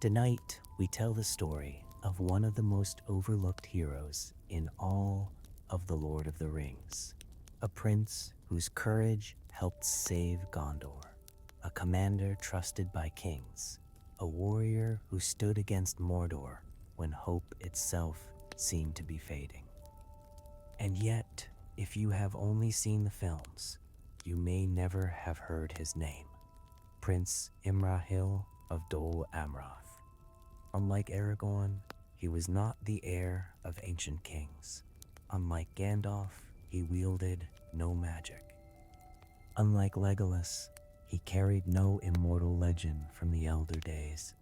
Tonight, we tell the story of one of the most overlooked heroes in all of the Lord of the Rings. A prince whose courage helped save Gondor. A commander trusted by kings. A warrior who stood against Mordor when hope itself seemed to be fading. And yet, if you have only seen the films, you may never have heard his name. Prince Imrahil of Dol Amroth. Unlike Aragorn, he was not the heir of ancient kings. Unlike Gandalf, he wielded no magic. Unlike Legolas, he carried no immortal legend from the elder days.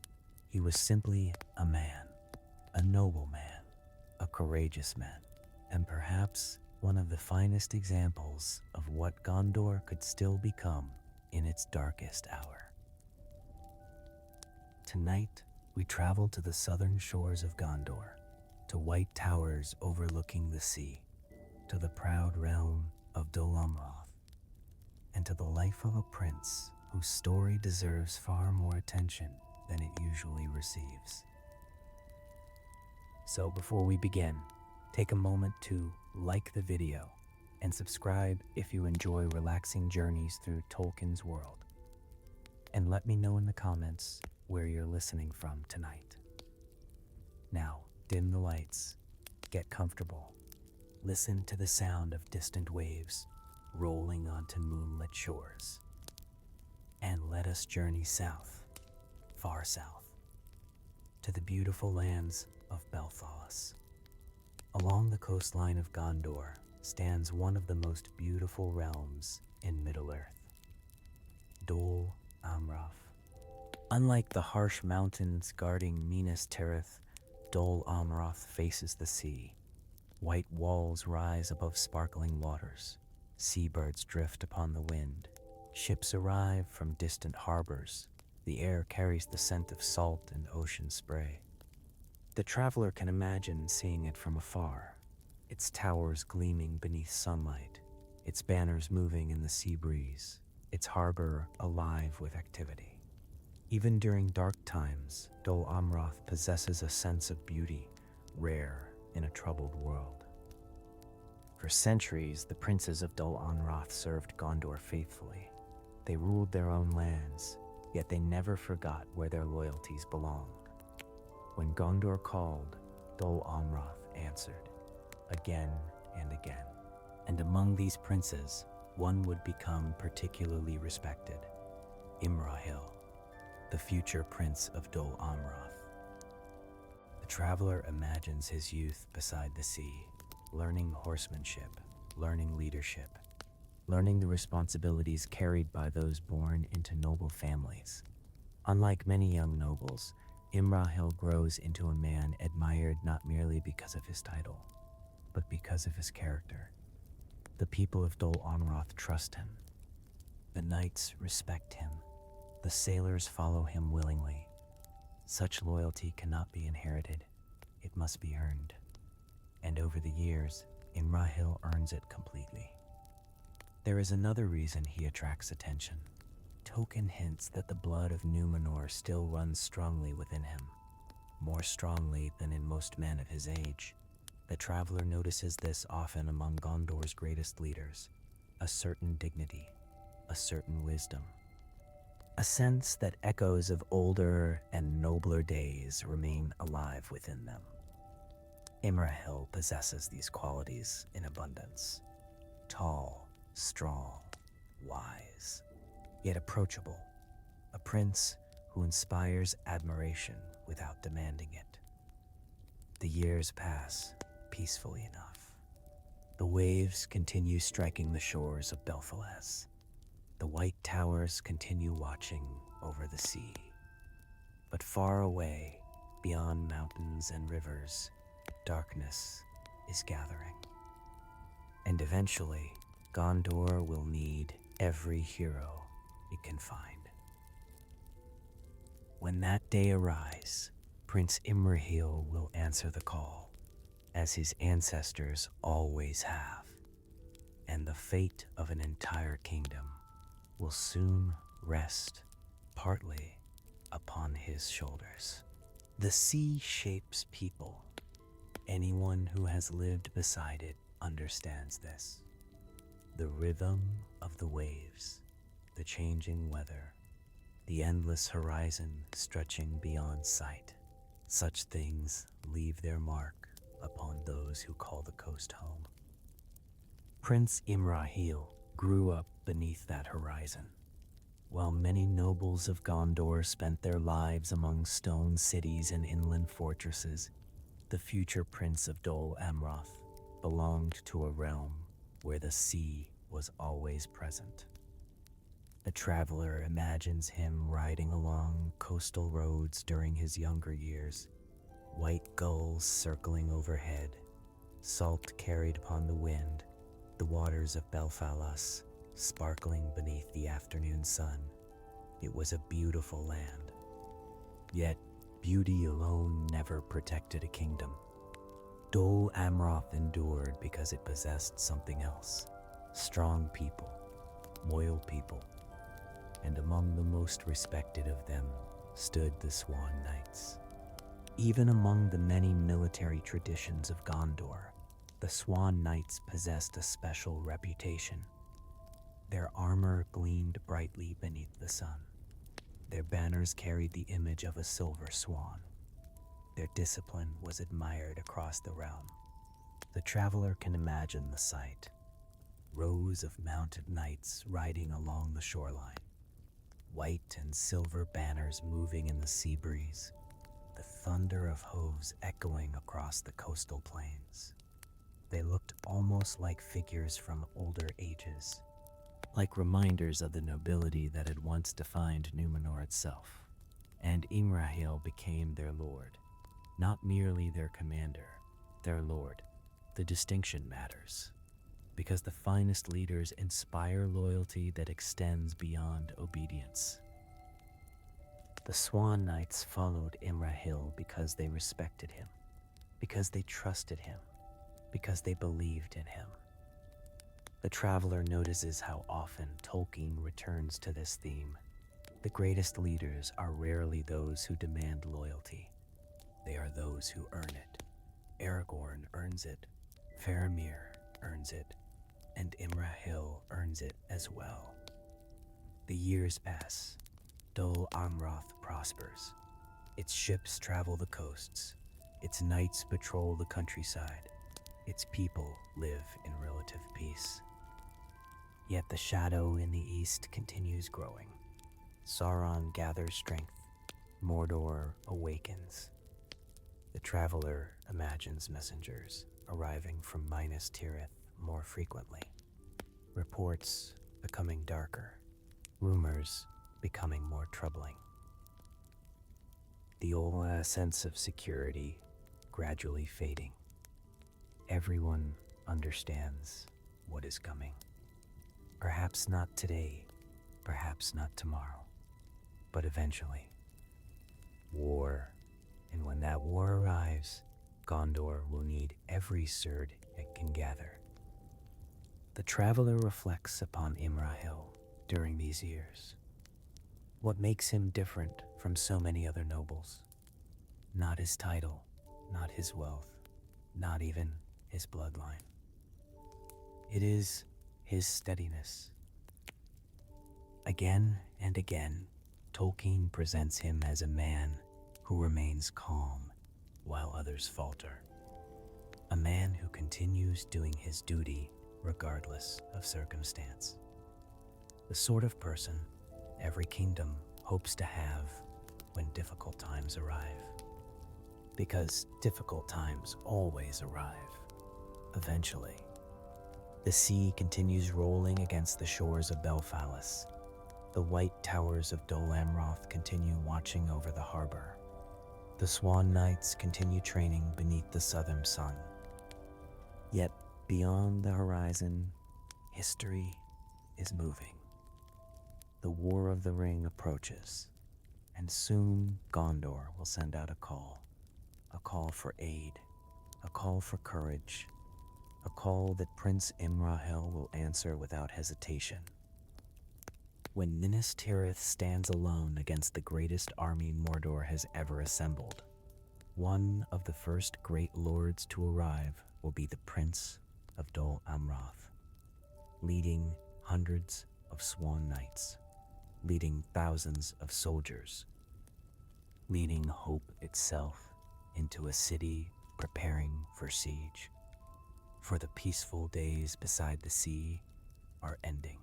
He was simply a man, a noble man, a courageous man, and perhaps one of the finest examples of what Gondor could still become in its darkest hour. Tonight, we travel to the southern shores of Gondor, to white towers overlooking the sea, to the proud realm of Dol Amroth, and to the life of a prince whose story deserves far more attention than it usually receives. So before we begin, take a moment to like the video and subscribe if you enjoy relaxing journeys through Tolkien's world. And let me know in the comments where you're listening from tonight. Now, dim the lights, get comfortable, listen to the sound of distant waves rolling onto moonlit shores, and let us journey south, far south, to the beautiful lands of Belfalas. Along the coastline of Gondor stands one of the most beautiful realms in Middle-earth, Dol Amroth. Unlike the harsh mountains guarding Minas Tirith, Dol Amroth faces the sea. White walls rise above sparkling waters. Seabirds drift upon the wind. Ships arrive from distant harbors. The air carries the scent of salt and ocean spray. The traveler can imagine seeing it from afar, its towers gleaming beneath sunlight, its banners moving in the sea breeze, its harbor alive with activity. Even during dark times, Dol Amroth possesses a sense of beauty, rare in a troubled world. For centuries, the princes of Dol Amroth served Gondor faithfully. They ruled their own lands, yet they never forgot where their loyalties belonged. When Gondor called, Dol Amroth answered, again and again. And among these princes, one would become particularly respected, Imrahil, the future prince of Dol Amroth. The traveler imagines his youth beside the sea, learning horsemanship, learning leadership, learning the responsibilities carried by those born into noble families. Unlike many young nobles, Imrahil grows into a man admired not merely because of his title, but because of his character. The people of Dol Amroth trust him. The knights respect him. The sailors follow him willingly. Such loyalty cannot be inherited. It must be earned. And over the years, Imrahil earns it completely. There is another reason he attracts attention. Tolkien hints that the blood of Numenor still runs strongly within him, more strongly than in most men of his age. The traveler notices this often among Gondor's greatest leaders, a certain dignity, a certain wisdom. A sense that echoes of older and nobler days remain alive within them. Imrahil possesses these qualities in abundance. Tall, strong, wise, yet approachable. A prince who inspires admiration without demanding it. The years pass peacefully enough. The waves continue striking the shores of Belfalas. The white towers continue watching over the sea. But far away, beyond mountains and rivers, darkness is gathering. And eventually, Gondor will need every hero it can find. When that day arrives, Prince Imrahil will answer the call, as his ancestors always have, and the fate of an entire kingdom will soon rest partly upon his shoulders. The sea shapes people. Anyone who has lived beside it understands this. The rhythm of the waves, the changing weather, the endless horizon stretching beyond sight. Such things leave their mark upon those who call the coast home. Prince Imrahil grew up beneath that horizon. While many nobles of Gondor spent their lives among stone cities and inland fortresses, the future prince of Dol Amroth belonged to a realm where the sea was always present. The traveler imagines him riding along coastal roads during his younger years, white gulls circling overhead, salt carried upon the wind, the waters of Belfalas sparkling beneath the afternoon sun. It was a beautiful land. Yet, beauty alone never protected a kingdom. Dol Amroth endured because it possessed something else. Strong people, loyal people, and among the most respected of them stood the Swan Knights. Even among the many military traditions of Gondor, the Swan Knights possessed a special reputation. Their armor gleamed brightly beneath the sun. Their banners carried the image of a silver swan. Their discipline was admired across the realm. The traveler can imagine the sight. Rows of mounted knights riding along the shoreline. White and silver banners moving in the sea breeze. The thunder of hooves echoing across the coastal plains. They looked almost like figures from older ages, like reminders of the nobility that had once defined Numenor itself. And Imrahil became their lord, not merely their commander, their lord. The distinction matters, because the finest leaders inspire loyalty that extends beyond obedience. The Swan Knights followed Imrahil because they respected him, because they trusted him, because they believed in him. The traveler notices how often Tolkien returns to this theme. The greatest leaders are rarely those who demand loyalty. They are those who earn it. Aragorn earns it, Faramir earns it, and Imrahil earns it as well. The years pass. Dol Amroth prospers. Its ships travel the coasts. Its knights patrol the countryside. Its people live in relative peace. Yet the shadow in the east continues growing. Sauron gathers strength. Mordor awakens. The traveler imagines messengers arriving from Minas Tirith more frequently. Reports becoming darker. Rumors becoming more troubling. The old sense of security gradually fading. Everyone understands what is coming. Perhaps not today, perhaps not tomorrow, but eventually. War, and when that war arrives, Gondor will need every sword it can gather. The traveler reflects upon Imrahil during these years. What makes him different from so many other nobles? Not his title, not his wealth, not even his bloodline. It is his steadiness. Again and again, Tolkien presents him as a man who remains calm while others falter. A man who continues doing his duty regardless of circumstance. The sort of person every kingdom hopes to have when difficult times arrive. Because difficult times always arrive, eventually. The sea continues rolling against the shores of Belfalas. The white towers of Dol Amroth continue watching over the harbor. The Swan Knights continue training beneath the southern sun. Yet, beyond the horizon, history is moving. The War of the Ring approaches, and soon Gondor will send out a call for aid, a call for courage, a call that Prince Imrahil will answer without hesitation. When Minas Tirith stands alone against the greatest army Mordor has ever assembled, One of the first great lords to arrive will be the Prince of Dol Amroth, leading hundreds of Swan Knights, leading thousands of soldiers, leading hope itself into a city preparing for siege. For the peaceful days beside the sea are ending,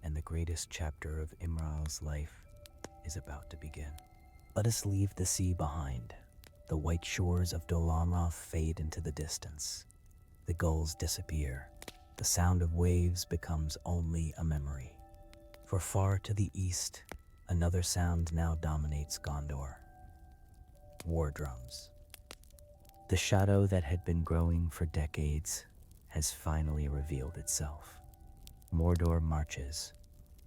and the greatest chapter of Imrahil's life is about to begin. Let us leave the sea behind. The white shores of Dol Amroth fade into the distance. The gulls disappear. The sound of waves becomes only a memory. For far to the east, another sound now dominates Gondor. War drums. The shadow that had been growing for decades has finally revealed itself. Mordor marches.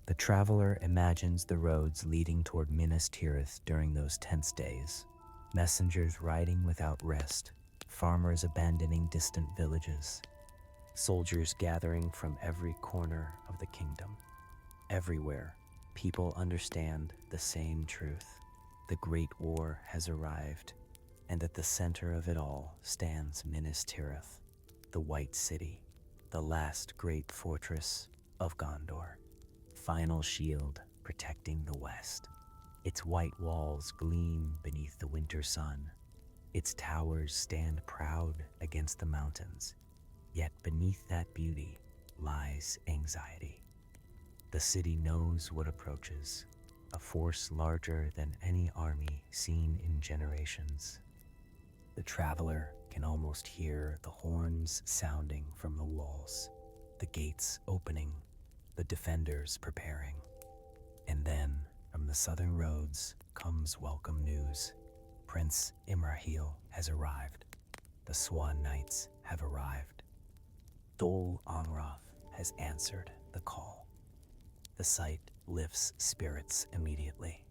The traveler imagines the roads leading toward Minas Tirith during those tense days. Messengers riding without rest, farmers abandoning distant villages, soldiers gathering from every corner of the kingdom. Everywhere, people understand the same truth. The Great War has arrived, and at the center of it all stands Minas Tirith, the White City, the last great fortress of Gondor. Final shield protecting the west. Its white walls gleam beneath the winter sun. Its towers stand proud against the mountains. Yet beneath that beauty lies anxiety. The city knows what approaches, a force larger than any army seen in generations. The traveler can almost hear the horns sounding from the walls, the gates opening, the defenders preparing. And then, from the southern roads comes welcome news. Prince Imrahil has arrived. The Swan Knights have arrived. Dol Amroth has answered the call. The sight lifts spirits immediately.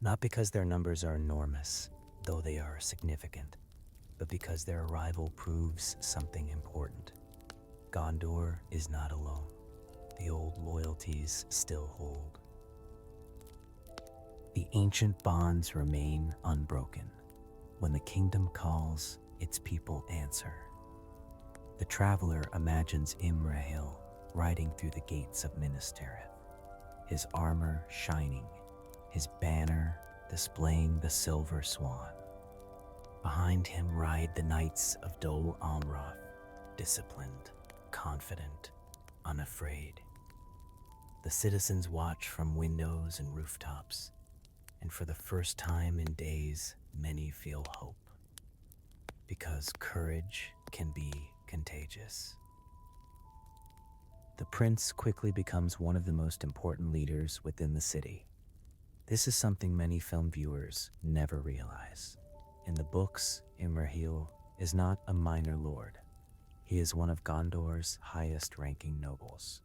Not because their numbers are enormous, though they are significant, but because their arrival proves something important. Gondor is not alone. The old loyalties still hold. The ancient bonds remain unbroken. When the kingdom calls, its people answer. The traveler imagines Imrahil riding through the gates of Minas Tirith, his armor shining, his banner displaying the silver swan. Behind him ride the knights of Dol Amroth, disciplined, confident, unafraid. The citizens watch from windows and rooftops, and for the first time in days, many feel hope. Because courage can be contagious. The prince quickly becomes one of the most important leaders within the city. This is something many film viewers never realize. In the books, Imrahil is not a minor lord. He is one of Gondor's highest-ranking nobles.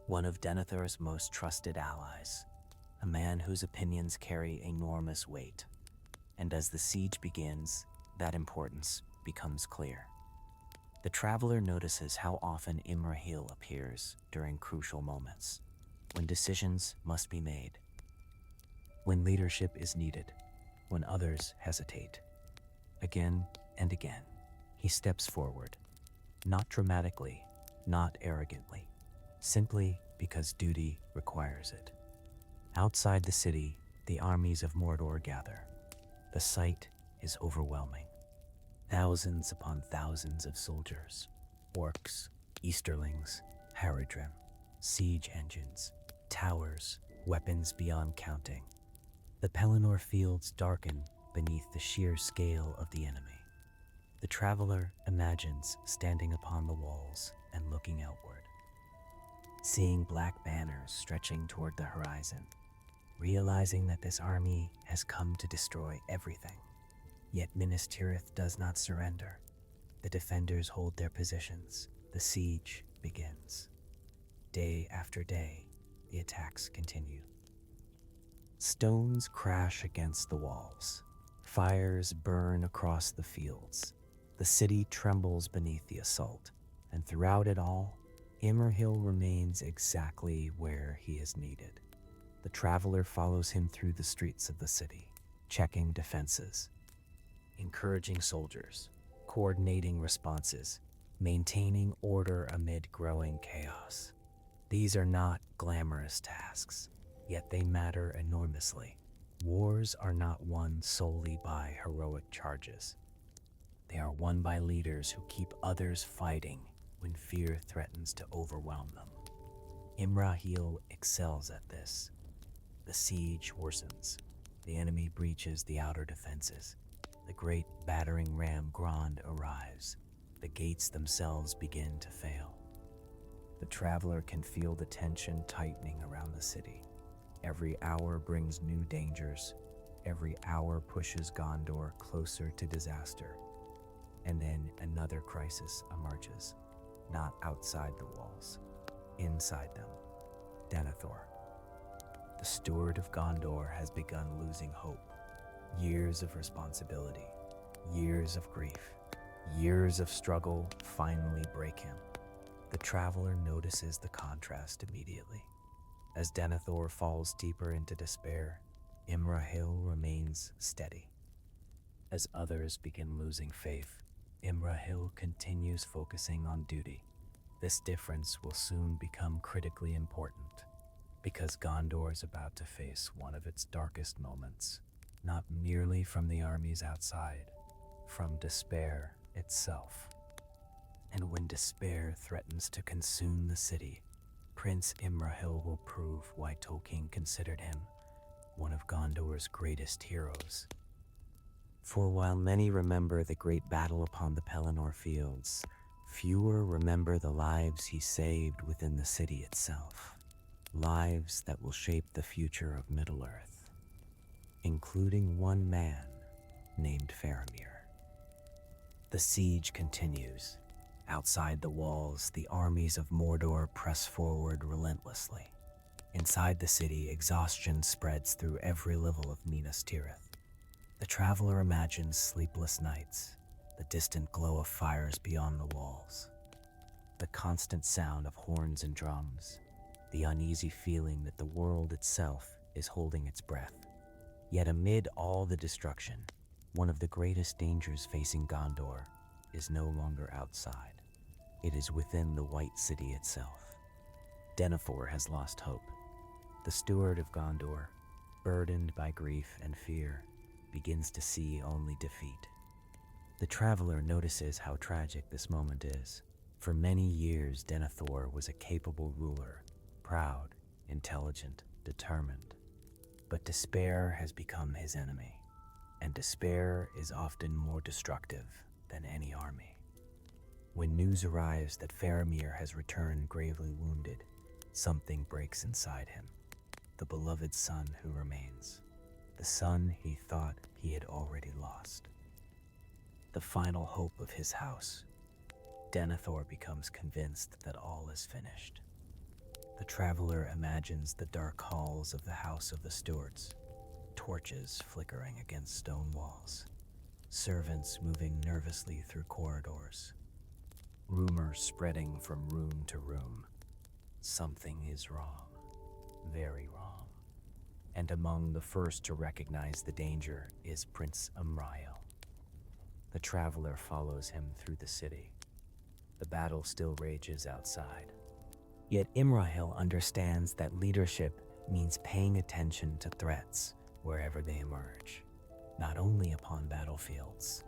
One of Denethor's most trusted allies, a man whose opinions carry enormous weight. And as the siege begins, that importance becomes clear. The traveler notices how often Imrahil appears during crucial moments, when decisions must be made, when leadership is needed, when others hesitate. Again and again, he steps forward, not dramatically, not arrogantly, simply because duty requires it. Outside the city, the armies of Mordor gather. The sight is overwhelming. Thousands upon thousands of soldiers, orcs, easterlings, haradrim, siege engines, towers, weapons beyond counting. The Pelennor fields darken beneath the sheer scale of the enemy. The traveler imagines standing upon the walls and looking outward, seeing black banners stretching toward the horizon, realizing that this army has come to destroy everything. Yet Minas Tirith does not surrender. The defenders hold their positions. The siege begins. Day after day, the attacks continue. Stones crash against the walls. Fires burn across the fields. The city trembles beneath the assault. And throughout it all, Imrahil remains exactly where he is needed. The traveler follows him through the streets of the city, checking defenses, encouraging soldiers, coordinating responses, maintaining order amid growing chaos. These are not glamorous tasks, yet they matter enormously. Wars are not won solely by heroic charges. They are won by leaders who keep others fighting when fear threatens to overwhelm them. Imrahil excels at this. The siege worsens. The enemy breaches the outer defenses. The great battering ram Grand arrives. The gates themselves begin to fail. The traveler can feel the tension tightening around the city. Every hour brings new dangers. Every hour pushes Gondor closer to disaster. And then another crisis emerges, not outside the walls, inside them. Denethor, the steward of Gondor, has begun losing hope. Years of responsibility, years of grief, years of struggle finally break him. The traveler notices the contrast immediately. As Denethor falls deeper into despair, Imrahil remains steady. As others begin losing faith, Imrahil continues focusing on duty. This difference will soon become critically important, because Gondor is about to face one of its darkest moments, not merely from the armies outside, from despair itself. And when despair threatens to consume the city, Prince Imrahil will prove why Tolkien considered him one of Gondor's greatest heroes. For while many remember the great battle upon the Pelennor fields, fewer remember the lives he saved within the city itself. Lives that will shape the future of Middle-earth, including one man named Faramir. The siege continues. Outside the walls, the armies of Mordor press forward relentlessly. Inside the city, exhaustion spreads through every level of Minas Tirith. The traveler imagines sleepless nights, the distant glow of fires beyond the walls, the constant sound of horns and drums, the uneasy feeling that the world itself is holding its breath. Yet amid all the destruction, one of the greatest dangers facing Gondor is no longer outside. It is within the White City itself. Denethor has lost hope. The steward of Gondor, burdened by grief and fear, begins to see only defeat. The traveler notices how tragic this moment is. For many years, Denethor was a capable ruler, proud, intelligent, determined. But despair has become his enemy, and despair is often more destructive than any army. When news arrives that Faramir has returned gravely wounded, something breaks inside him. The beloved son who remains, the son he thought he had already lost. The final hope of his house. Denethor becomes convinced that all is finished. The traveler imagines the dark halls of the House of the Stewards, torches flickering against stone walls, servants moving nervously through corridors, rumors spreading from room to room. Something is wrong, very wrong. And among the first to recognize the danger is Prince Imrahil. The traveler follows him through the city. The battle still rages outside. Yet Imrahil understands that leadership means paying attention to threats wherever they emerge, not only upon battlefields.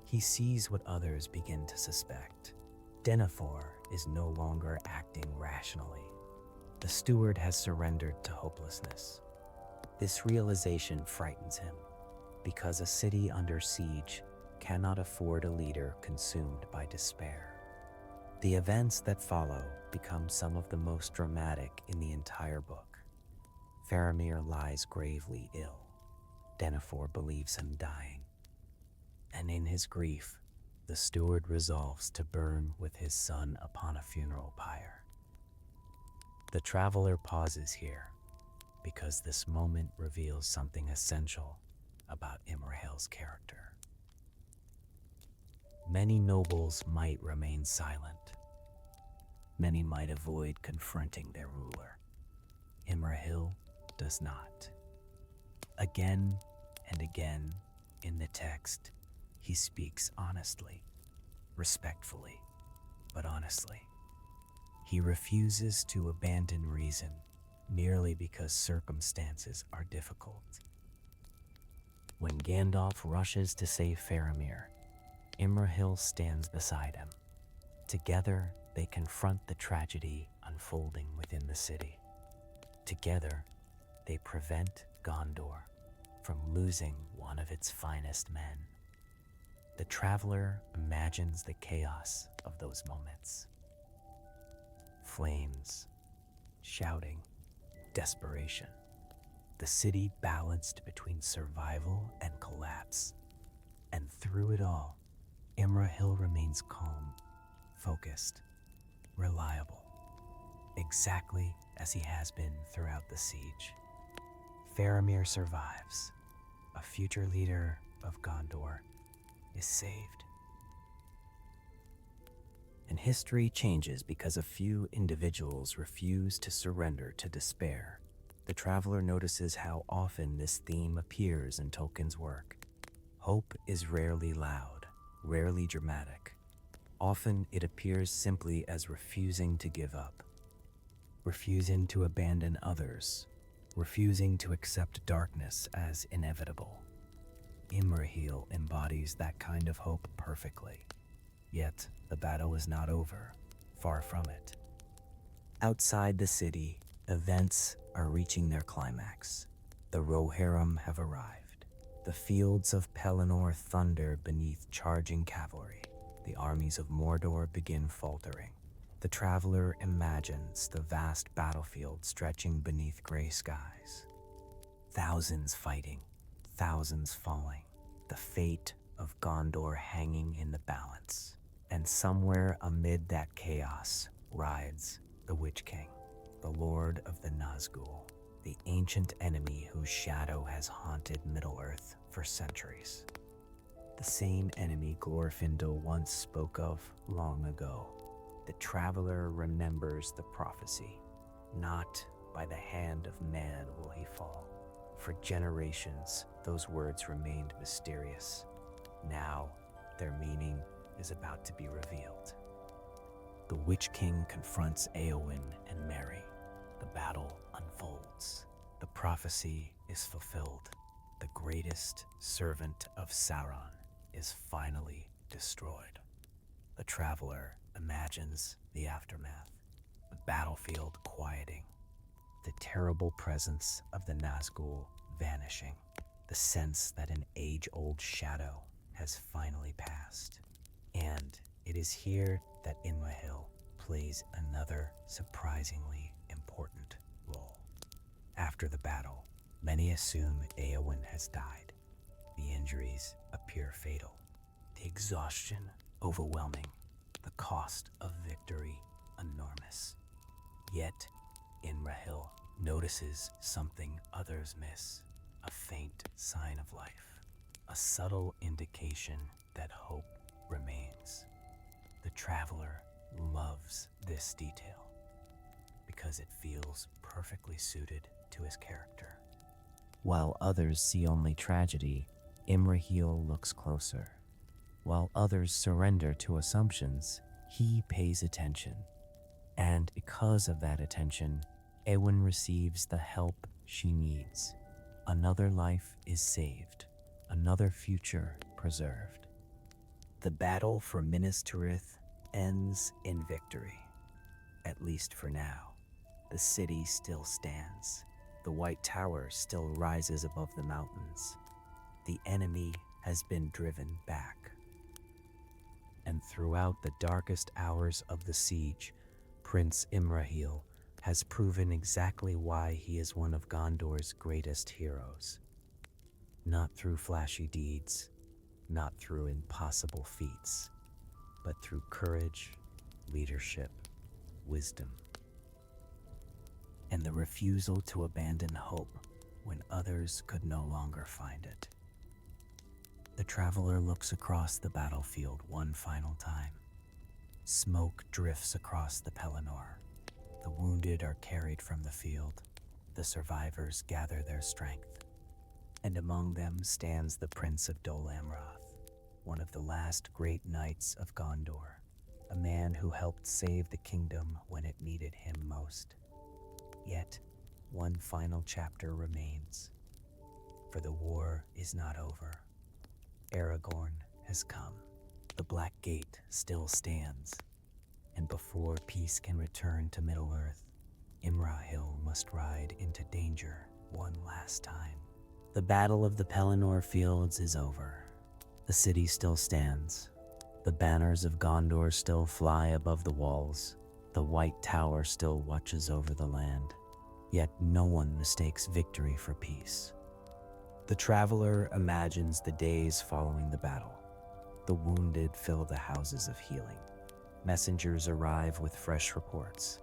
He sees what others begin to suspect. Denethor is no longer acting rationally. The steward has surrendered to hopelessness. This realization frightens him, because a city under siege cannot afford a leader consumed by despair. The events that follow become some of the most dramatic in the entire book. Faramir lies gravely ill. Denethor believes him dying. And in his grief, the steward resolves to burn with his son upon a funeral pyre. The traveler pauses here, because this moment reveals something essential about Imrahil's character. Many nobles might remain silent. Many might avoid confronting their ruler. Imrahil does not. Again and again in the text, he speaks honestly, respectfully, but honestly. He refuses to abandon reason merely because circumstances are difficult. When Gandalf rushes to save Faramir, Imrahil stands beside him. Together, they confront the tragedy unfolding within the city. Together, they prevent Gondor from losing one of its finest men. The traveler imagines the chaos of those moments. Flames, shouting, desperation. The city balanced between survival and collapse. And through it all, Imrahil remains calm, focused, reliable, exactly as he has been throughout the siege. Faramir survives. A future leader of Gondor is saved. And history changes because a few individuals refuse to surrender to despair. The traveler notices how often this theme appears in Tolkien's work. Hope is rarely loud, rarely dramatic. Often it appears simply as refusing to give up, refusing to abandon others, refusing to accept darkness as inevitable. Imrahil embodies that kind of hope perfectly. Yet the battle is not over, far from it. Outside the city, events are reaching their climax. The Rohirrim have arrived. The fields of Pelennor thunder beneath charging cavalry. The armies of Mordor begin faltering. The traveler imagines the vast battlefield stretching beneath gray skies. Thousands fighting, thousands falling. The fate of Gondor hanging in the balance. And somewhere amid that chaos rides the Witch King, the Lord of the Nazgul, the ancient enemy whose shadow has haunted Middle-earth for centuries. The same enemy Glorfindel once spoke of long ago. The traveler remembers the prophecy. Not by the hand of man will he fall. For generations, those words remained mysterious. Now, their meaning is about to be revealed. The Witch King confronts Éowyn and Merry. The battle unfolds. The prophecy is fulfilled. The greatest servant of Sauron is finally destroyed. The traveler imagines the aftermath, the battlefield quieting, the terrible presence of the Nazgul vanishing, the sense that an age-old shadow has finally passed. And it is here that Imrahil plays another surprisingly important role. After the battle, many assume Éowyn has died. The injuries appear fatal. The exhaustion overwhelming. The cost of victory enormous. Yet, Imrahil notices something others miss. A faint sign of life. A subtle indication that hope remains. The traveler loves this detail because it feels perfectly suited to his character. While others see only tragedy, Imrahil looks closer. While others surrender to assumptions, he pays attention. And because of that attention, Éowyn receives the help she needs. Another life is saved, another future preserved. The battle for Minas Tirith ends in victory, at least for now. The city still stands. The White Tower still rises above the mountains. The enemy has been driven back. And throughout the darkest hours of the siege, Prince Imrahil has proven exactly why he is one of Gondor's greatest heroes. Not through flashy deeds, not through impossible feats, but through courage, leadership, wisdom, and the refusal to abandon hope when others could no longer find it. The traveler looks across the battlefield one final time. Smoke drifts across the Pelennor. The wounded are carried from the field. The survivors gather their strength. and among them stands the Prince of Dol Amroth, one of the last great knights of Gondor, a man who helped save the kingdom when it needed him most. Yet, one final chapter remains, for the war is not over. Aragorn has come. The Black Gate still stands, and before peace can return to Middle-earth, Imrahil must ride into danger one last time. The Battle of the Pelennor Fields is over. The city still stands. The banners of Gondor still fly above the walls. The White Tower still watches over the land. Yet no one mistakes victory for peace. The traveler imagines the days following the battle. The wounded fill the houses of healing. Messengers arrive with fresh reports.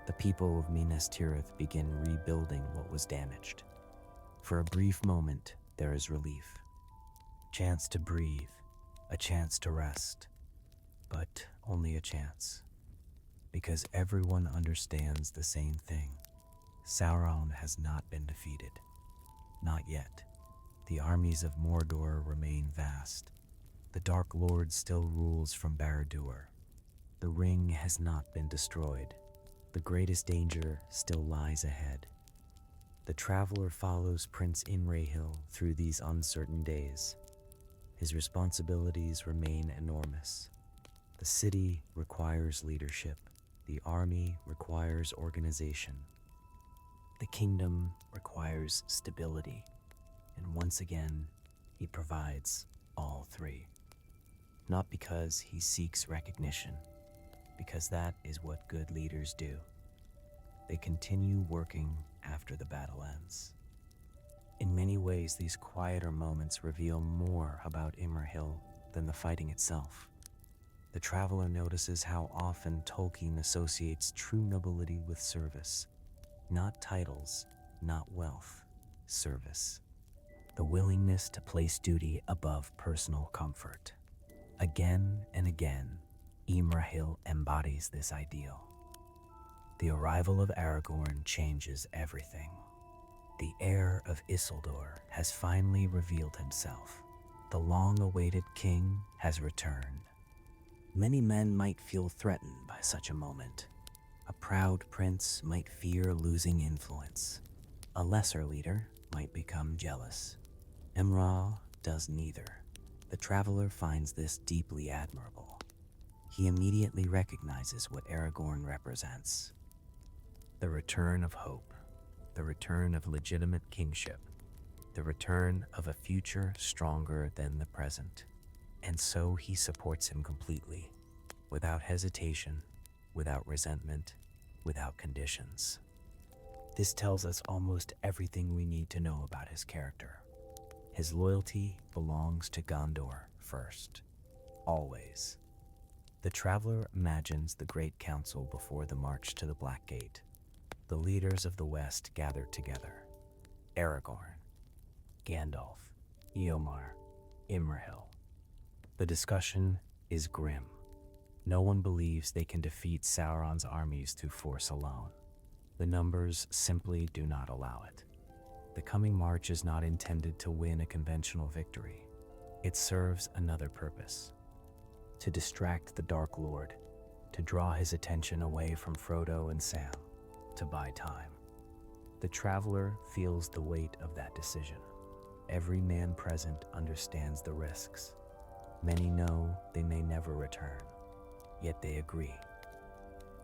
The people of Minas Tirith begin rebuilding what was damaged. For a brief moment, there is relief. A chance to breathe, a chance to rest, but only a chance. Because everyone understands the same thing. Sauron has not been defeated. Not yet. The armies of Mordor remain vast. The Dark Lord still rules from Barad-dûr. The ring has not been destroyed. The greatest danger still lies ahead. The traveler follows Prince Imrahil through these uncertain days. His responsibilities remain enormous. The city requires leadership. The army requires organization. The kingdom requires stability. And once again, he provides all three. Not because he seeks recognition, because that is what good leaders do. They continue working after the battle ends. In many ways, these quieter moments reveal more about Imrahil than the fighting itself. The traveler notices how often Tolkien associates true nobility with service. Not titles, not wealth, service. The willingness to place duty above personal comfort. Again and again, Imrahil embodies this ideal. The arrival of Aragorn changes everything. The heir of Isildur has finally revealed himself. The long-awaited king has returned. Many men might feel threatened by such a moment. A proud prince might fear losing influence. A lesser leader might become jealous. Imrahil does neither. The traveler finds this deeply admirable. He immediately recognizes what Aragorn represents. The return of hope, the return of legitimate kingship, the return of a future stronger than the present. And so he supports him completely, without hesitation, without resentment, without conditions. This tells us almost everything we need to know about his character. His loyalty belongs to Gondor first, always. The traveler imagines the Great Council before the march to the Black Gate. The leaders of the West gathered together. Aragorn, Gandalf, Eomer, Imrahil. The discussion is grim. No one believes they can defeat Sauron's armies through force alone. The numbers simply do not allow it. The coming march is not intended to win a conventional victory. It serves another purpose: to distract the Dark Lord, to draw his attention away from Frodo and Sam, to buy time. The traveler feels the weight of that decision. Every man present understands the risks. Many know they may never return, yet they agree.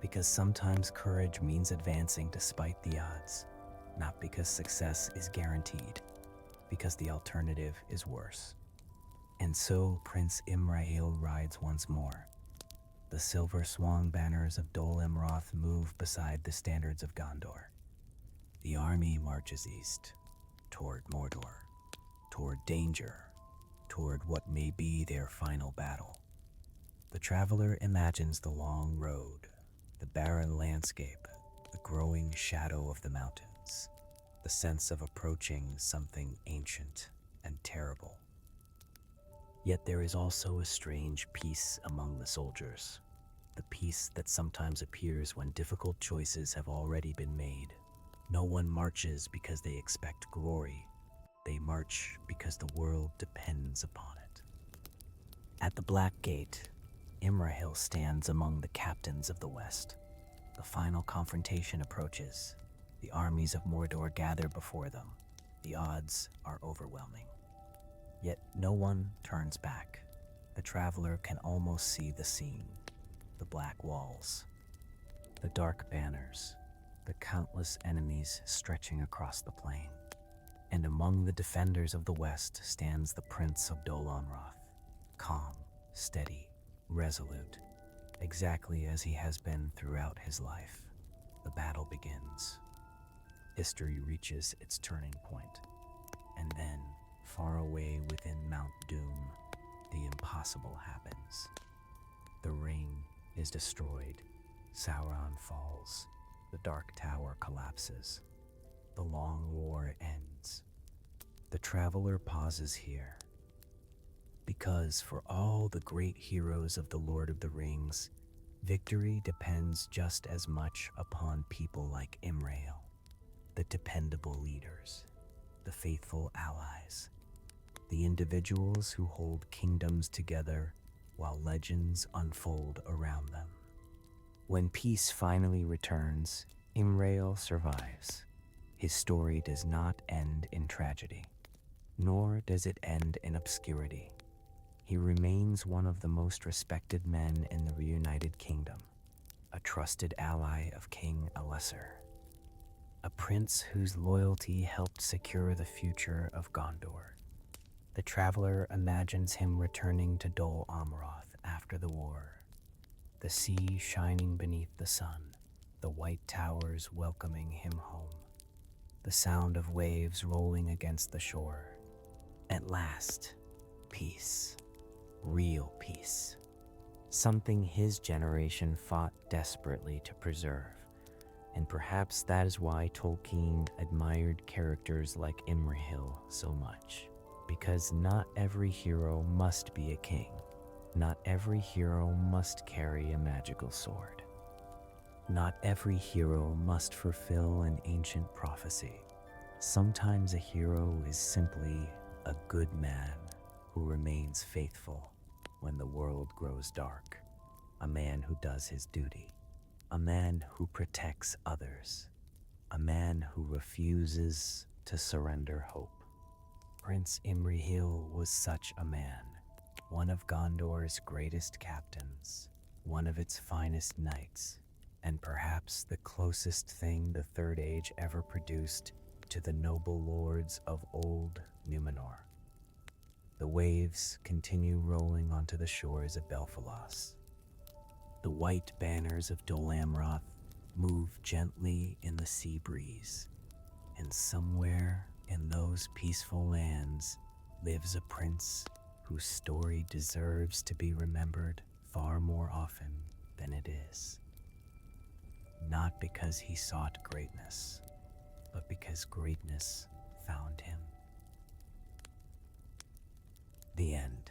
Because sometimes courage means advancing despite the odds, not because success is guaranteed, because the alternative is worse. And so Prince Imrahil rides once more. The silver swan banners of Dol Amroth move beside the standards of Gondor. The army marches east, toward Mordor, toward danger, toward what may be their final battle. The traveler imagines the long road, the barren landscape, the growing shadow of the mountains, the sense of approaching something ancient and terrible. Yet there is also a strange peace among the soldiers, the peace that sometimes appears when difficult choices have already been made. No one marches because they expect glory. They march march because the world depends upon it. At the Black Gate, Imrahil stands among the captains of the West. The final confrontation approaches. The armies of Mordor gather before them. The odds are overwhelming. Yet no one turns back. The traveler can almost see the scene. The black walls, the dark banners, the countless enemies stretching across the plain. And among the defenders of the West stands the Prince of Dol Amroth, calm, steady, resolute, exactly as he has been throughout his life. The battle begins. History reaches its turning point, and then, far away within Mount Doom, the impossible happens. The ring is destroyed, Sauron falls, the Dark Tower collapses, the long war ends. The traveler pauses here, because for all the great heroes of the Lord of the Rings, victory depends just as much upon people like Imrahil, the dependable leaders, the faithful allies, the individuals who hold kingdoms together while legends unfold around them. When peace finally returns, Imrahil survives. His story does not end in tragedy, nor does it end in obscurity. He remains one of the most respected men in the reunited kingdom, a trusted ally of King Elessar, a prince whose loyalty helped secure the future of Gondor. The traveler imagines him returning to Dol Amroth after the war, the sea shining beneath the sun, the white towers welcoming him home, the sound of waves rolling against the shore. At last, peace. Real peace. Something his generation fought desperately to preserve. And perhaps that is why Tolkien admired characters like Imrahil so much. Because not every hero must be a king. Not every hero must carry a magical sword. Not every hero must fulfill an ancient prophecy. Sometimes a hero is simply a good man who remains faithful when the world grows dark, a man who does his duty, a man who protects others, a man who refuses to surrender hope. Prince Imrahil was such a man, one of Gondor's greatest captains, one of its finest knights, and perhaps the closest thing the Third Age ever produced to the noble lords of old Numenor. The waves continue rolling onto the shores of Belfalas. The white banners of Dol Amroth move gently in the sea breeze, and somewhere in those peaceful lands lives a prince whose story deserves to be remembered far more often than it is. Not because he sought greatness, but because greatness found him. The end.